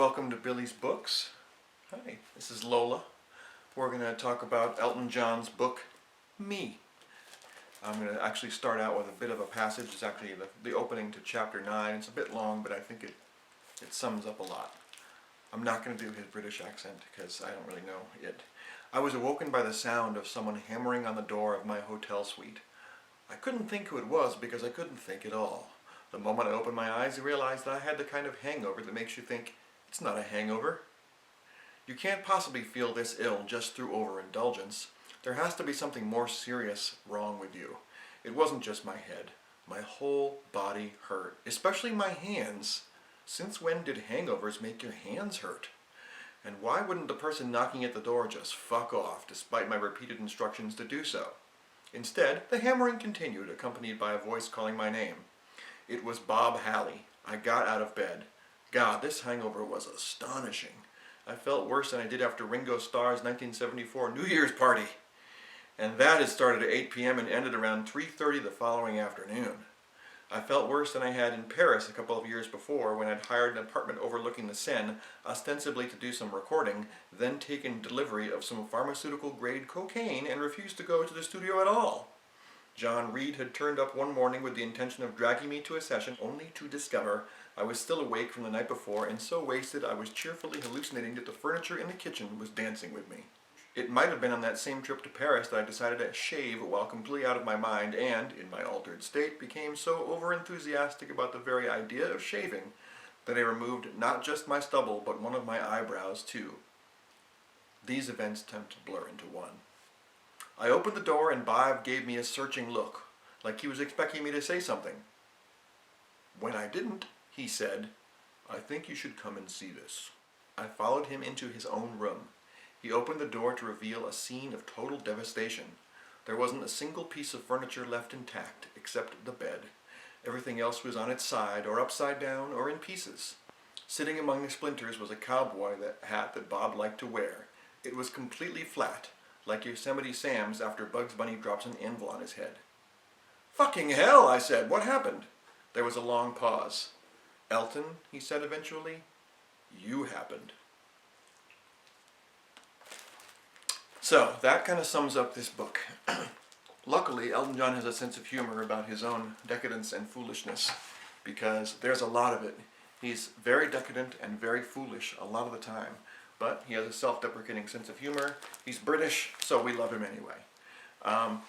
welcome to Billy's Books. Hi, this is Lola. We're going to talk about Elton John's book, Me. I'm going to actually start out with a bit of a passage. It's actually the opening to chapter 9. It's a bit long, but I think it sums up a lot. I'm not going to do his British accent because I don't really know it. I was awoken by the sound of someone hammering on the door of my hotel suite. I couldn't think who it was because I couldn't think at all. The moment I opened my eyes, I realized that I had the kind of hangover that makes you think, it's not a hangover. You can't possibly feel this ill just through overindulgence. There has to be something more serious wrong with you. It wasn't just my head. My whole body hurt, especially my hands. Since when did hangovers make your hands hurt? And why wouldn't the person knocking at the door just fuck off, despite my repeated instructions to do so? Instead, the hammering continued, accompanied by a voice calling my name. It was Bob Halley. I got out of bed. God, this hangover was astonishing. I felt worse than I did after Ringo Starr's 1974 New Year's party. And that had started at 8 p.m. and ended around 3:30 the following afternoon. I felt worse than I had in Paris a couple of years before when I'd hired an apartment overlooking the Seine, ostensibly to do some recording, then taken delivery of some pharmaceutical-grade cocaine and refused to go to the studio at all. John Reed had turned up one morning with the intention of dragging me to a session, only to discover I was still awake from the night before and so wasted I was cheerfully hallucinating that the furniture in the kitchen was dancing with me. It might have been on that same trip to Paris that I decided to shave while completely out of my mind and, in my altered state, became so overenthusiastic about the very idea of shaving that I removed not just my stubble but one of my eyebrows too. These events tend to blur into one. I opened the door and Bob gave me a searching look, like he was expecting me to say something. When I didn't, he said, "I think you should come and see this." I followed him into his own room. He opened the door to reveal a scene of total devastation. There wasn't a single piece of furniture left intact, except the bed. Everything else was on its side, or upside down, or in pieces. Sitting among the splinters was a cowboy hat that Bob liked to wear. It was completely flat, like Yosemite Sam's after Bugs Bunny drops an anvil on his head. "Fucking hell," I said. "What happened?" There was a long pause. "Elton," he said eventually, "you happened." So, that kind of sums up this book. Luckily, Elton John has a sense of humor about his own decadence and foolishness, because there's a lot of it. He's very decadent and very foolish a lot of the time, but he has a self-deprecating sense of humor. He's British, so we love him anyway.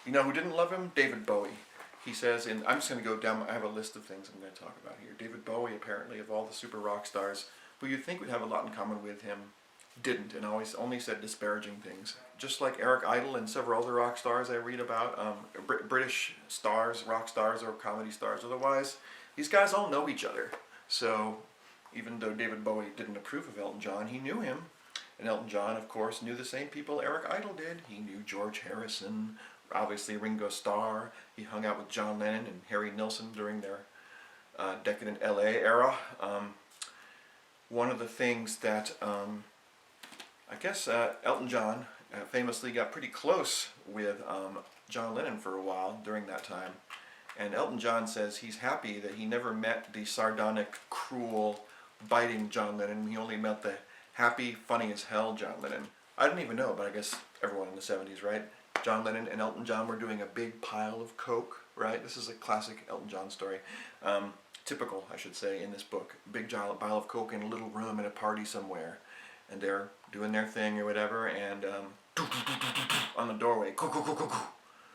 You know who didn't love him? David Bowie. He says, I'm just going to go down, I have a list of things I'm going to talk about here. David Bowie, apparently, of all the super rock stars, who you'd think would have a lot in common with him, didn't, and always only said disparaging things. Just like Eric Idle and several other rock stars I read about, British stars, rock stars, or comedy stars otherwise, these guys all know each other. So, even though David Bowie didn't approve of Elton John, he knew him. And Elton John, of course, knew the same people Eric Idle did. He knew George Harrison, obviously Ringo Starr. He hung out with John Lennon and Harry Nilsson during their decadent LA era. One of the things that I guess Elton John famously got pretty close with John Lennon for a while during that time. And Elton John says he's happy that he never met the sardonic, cruel, biting John Lennon. He only met the happy, funny as hell John Lennon. I didn't even know, but I guess everyone in the 70s, right? John Lennon and Elton John were doing a big pile of coke, right? This is a classic Elton John story. Typical, I should say, in this book. Big pile of coke in a little room at a party somewhere. And they're doing their thing or whatever, and on the doorway,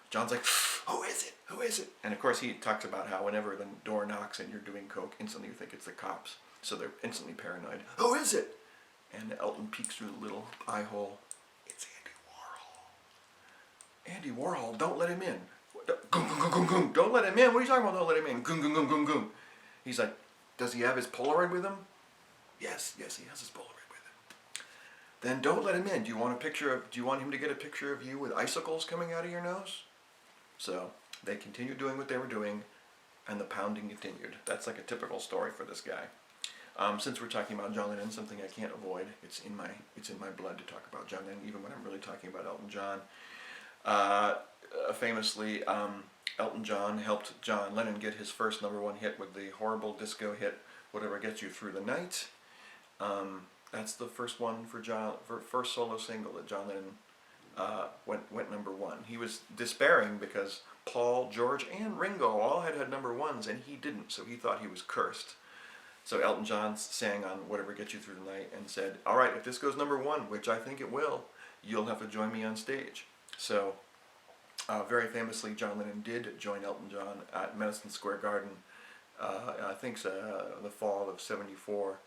John's like, "Who is it? Who is it?" And of course he talks about how whenever the door knocks and you're doing coke, instantly you think it's the cops. So they're instantly paranoid. "Who is it?" And Elton peeks through the little eye hole. "It's Andy Warhol." "Andy Warhol, don't let him in." "Don't let him in? What are you talking about, don't let him in?" "Goom, goom, goom, goom, goom." He's like, "Does he have his Polaroid with him?" Yes, he has his Polaroid. "Then don't let him in. Do you want him to get a picture of you with icicles coming out of your nose?" So they continued doing what they were doing, and the pounding continued. That's like a typical story for this guy. Since we're talking about John Lennon, something I can't avoid. It's in my blood to talk about John Lennon, even when I'm really talking about Elton John. Famously, Elton John helped John Lennon get his first #1 hit with the horrible disco hit "Whatever Gets You Through the Night." That's the first one for first solo single that John Lennon went number one. He was despairing because Paul, George, and Ringo all had number ones, and he didn't, so he thought he was cursed. So Elton John sang on Whatever Gets You Through the Night and said, all right, if this goes number one, which I think it will, you'll have to join me on stage. So very famously, John Lennon did join Elton John at Madison Square Garden, I think the fall of '74.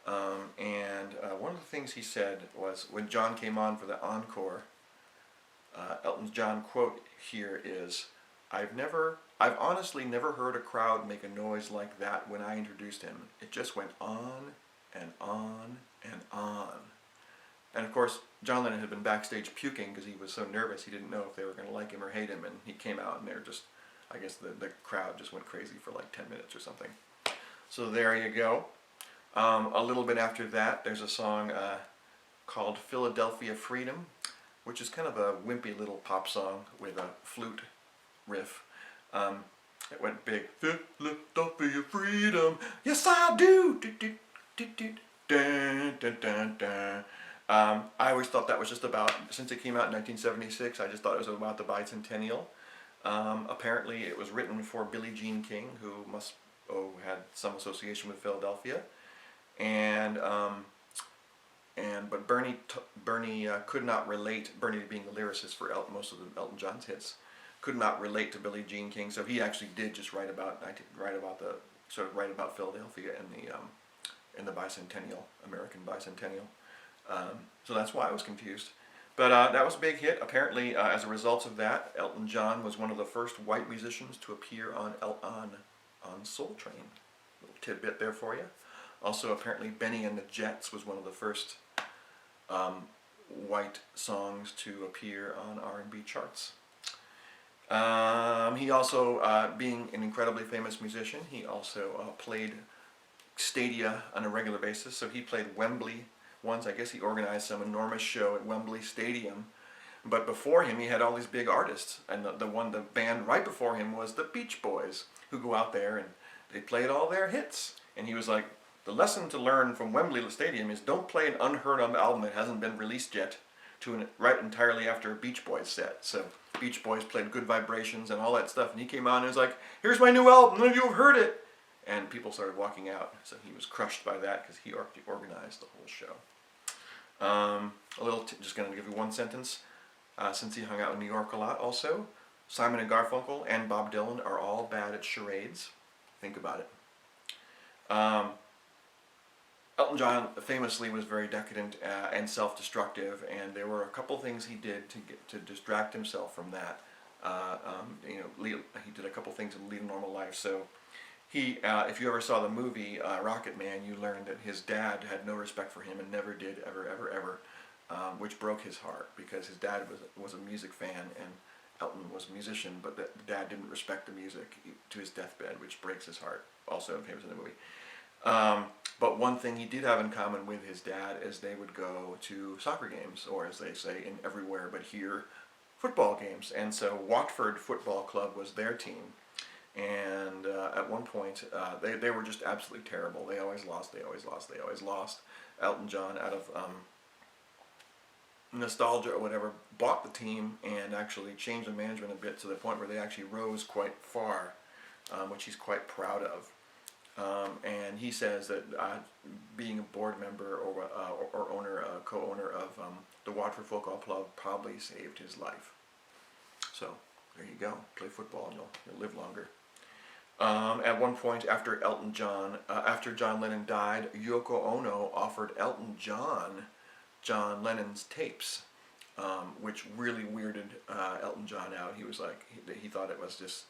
And one of the things he said was, when John came on for the encore, Elton John quote here is, I've honestly never heard a crowd make a noise like that when I introduced him. It just went on and on and on. And of course, John Lennon had been backstage puking because he was so nervous he didn't know if they were going to like him or hate him, and he came out and I guess the crowd just went crazy for like 10 minutes or something. So there you go. A little bit after that, there's a song called Philadelphia Freedom, which is kind of a wimpy little pop song with a flute riff. It went big. Philadelphia Freedom, yes I do. Dun, dun, dun, dun. I always thought that was just about, since it came out in 1976, I just thought it was about the bicentennial. Apparently it was written for Billie Jean King, who had some association with Philadelphia. But Bernie could not relate, Bernie being the lyricist for most of the Elton John's hits, could not relate to Billie Jean King, so he actually did just write about Philadelphia in the bicentennial, American bicentennial. So that's why I was confused. But that was a big hit. Apparently, as a result of that, Elton John was one of the first white musicians to appear on Soul Train. Little tidbit there for you. Also, apparently, Benny and the Jets was one of the first white songs to appear on R&B charts. He also, being an incredibly famous musician, he also played stadia on a regular basis. So he played Wembley once. I guess he organized some enormous show at Wembley Stadium. But before him, he had all these big artists, and the band right before him was the Beach Boys, who go out there and they played all their hits. And he was like, the lesson to learn from Wembley Stadium is don't play an unheard of album that hasn't been released yet right entirely after a Beach Boys set. So Beach Boys played Good Vibrations and all that stuff, and he came on and was like, here's my new album, none of you have heard it. And people started walking out, so he was crushed by that because he organized the whole show. Just going to give you one sentence. Since he hung out in New York a lot also, Simon and Garfunkel and Bob Dylan are all bad at charades. Think about it. Elton John famously was very decadent and self-destructive, and there were a couple things he did to distract himself from that. He did a couple things to lead a normal life. So if you ever saw the movie Rocket Man, you learned that his dad had no respect for him and never did ever, which broke his heart because his dad was a music fan and Elton was a musician, but the dad didn't respect the music to his deathbed, which breaks his heart. Also famous in the movie. But one thing he did have in common with his dad is they would go to soccer games, or as they say in everywhere but here, football games. And so Watford Football Club was their team. And at one point, they were just absolutely terrible. They always lost. Elton John, out of nostalgia or whatever, bought the team and actually changed the management a bit to the point where they actually rose quite far, which he's quite proud of. And he says that being a board member or co-owner of the Watford Football Club probably saved his life. So there you go. Play football and you'll live longer. At one point after John Lennon died, Yoko Ono offered Elton John Lennon's tapes, which really weirded Elton John out. He was like, he thought it was just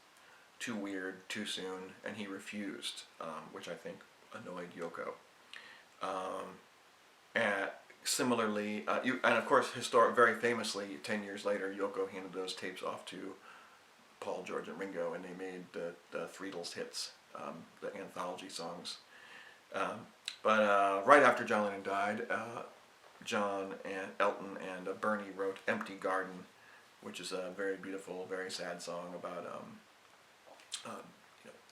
too weird, too soon, and he refused, which I think annoyed Yoko. And similarly, and of course, very famously, 10 years later, Yoko handed those tapes off to Paul, George, and Ringo, and they made the Threedles hits, the anthology songs. But right after John Lennon died, John and Elton and Bernie wrote "Empty Garden," which is a very beautiful, very sad song about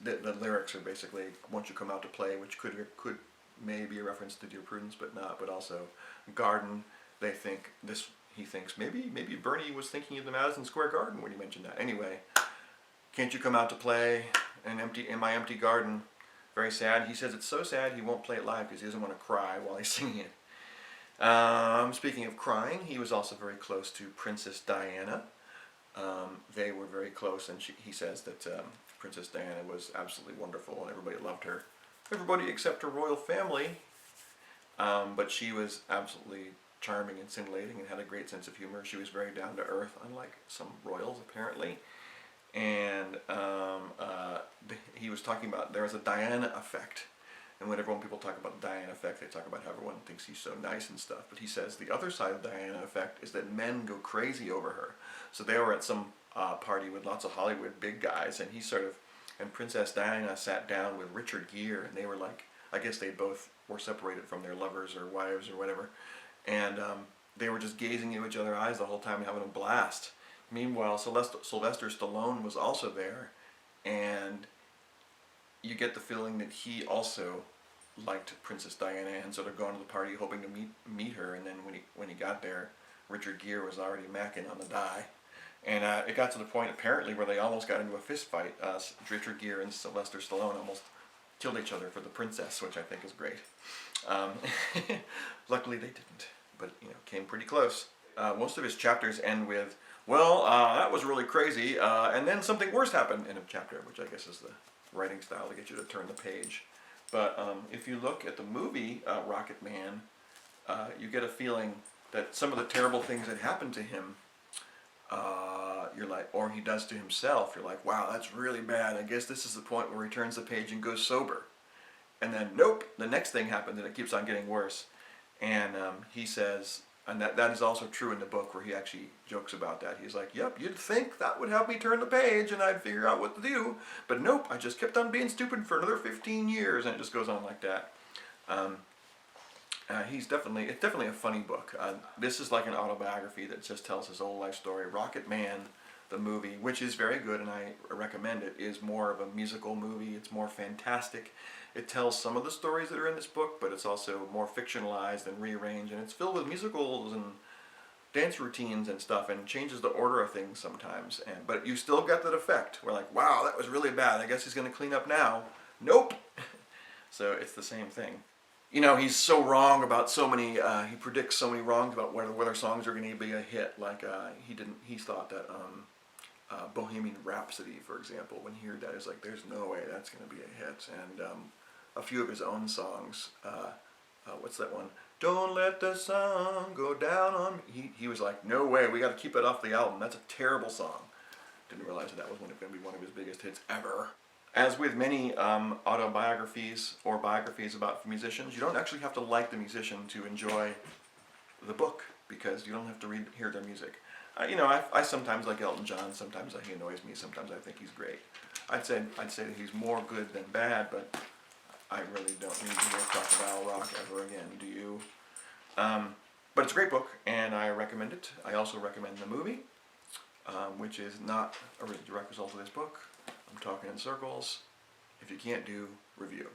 the lyrics are basically, "Won't you come out to play," which could maybe a reference to Dear Prudence, but not. But also garden. They think this. He thinks maybe Bernie was thinking of the Madison Square Garden when he mentioned that. Anyway, can't you come out to play in my empty garden? Very sad. He says it's so sad he won't play it live because he doesn't want to cry while he's singing it. Speaking of crying, he was also very close to Princess Diana. They were very close, and he says that Princess Diana was absolutely wonderful and everybody loved her. Everybody except her royal family. But she was absolutely charming and scintillating and had a great sense of humor. She was very down to earth, unlike some royals apparently. And he was talking about there was a Diana effect. And when people talk about the Diana effect, they talk about how everyone thinks he's so nice and stuff. But he says the other side of the Diana effect is that men go crazy over her. So they were at some party with lots of Hollywood big guys, and and Princess Diana sat down with Richard Gere, and they were like, I guess they both were separated from their lovers or wives or whatever, and they were just gazing into each other's eyes the whole time and having a blast. Meanwhile, Sylvester Stallone was also there, and you get the feeling that he also liked Princess Diana and sort of gone to the party hoping to meet her, and then when he got there, Richard Gere was already macking on the die. And it got to the point apparently where they almost got into a fist fight. Richard Gere and Sylvester Stallone almost killed each other for the princess, which I think is great. Luckily they didn't, but came pretty close. Most of his chapters end with, well, that was really crazy, and then something worse happened in a chapter, which I guess is the writing style to get you to turn the page. But if you look at the movie Rocket Man, you get a feeling that some of the terrible things that happened to him, you're like, or he does to himself, you're like, wow, that's really bad. I guess this is the point where he turns the page and goes sober. And then, nope, the next thing happened and it keeps on getting worse. And he says, and that is also true in the book where he actually jokes about that. He's like, yep, you'd think that would help me turn the page and I'd figure out what to do. But nope, I just kept on being stupid for another 15 years. And it just goes on like that. It's definitely a funny book. This is like an autobiography that just tells his whole life story. Rocket Man, the movie, which is very good and I recommend it, is more of a musical movie. It's more fantastic. It tells some of the stories that are in this book, but it's also more fictionalized and rearranged, and it's filled with musicals and dance routines and stuff, and changes the order of things sometimes. But you still get that effect. We're like, wow, that was really bad. I guess he's going to clean up now. Nope. So it's the same thing. He's so wrong about so many, he predicts so many wrongs about whether songs are going to be a hit. Like, he thought that Bohemian Rhapsody, for example, when he heard that, he's like, there's no way that's going to be a hit. And a few of his own songs, what's that one? Don't let the sun go down on me. He was like, no way, we got to keep it off the album. That's a terrible song. Didn't realize that was going to be one of his biggest hits ever. As with many autobiographies or biographies about musicians, you don't actually have to like the musician to enjoy the book, because you don't have to hear their music. I sometimes like Elton John, sometimes he annoys me, sometimes I think he's great. I'd say that he's more good than bad, but I really don't need to hear crocodile rock ever again, do you? But it's a great book, and I recommend it. I also recommend the movie, which is not a direct result of this book. I'm talking in circles. If you can't do, review.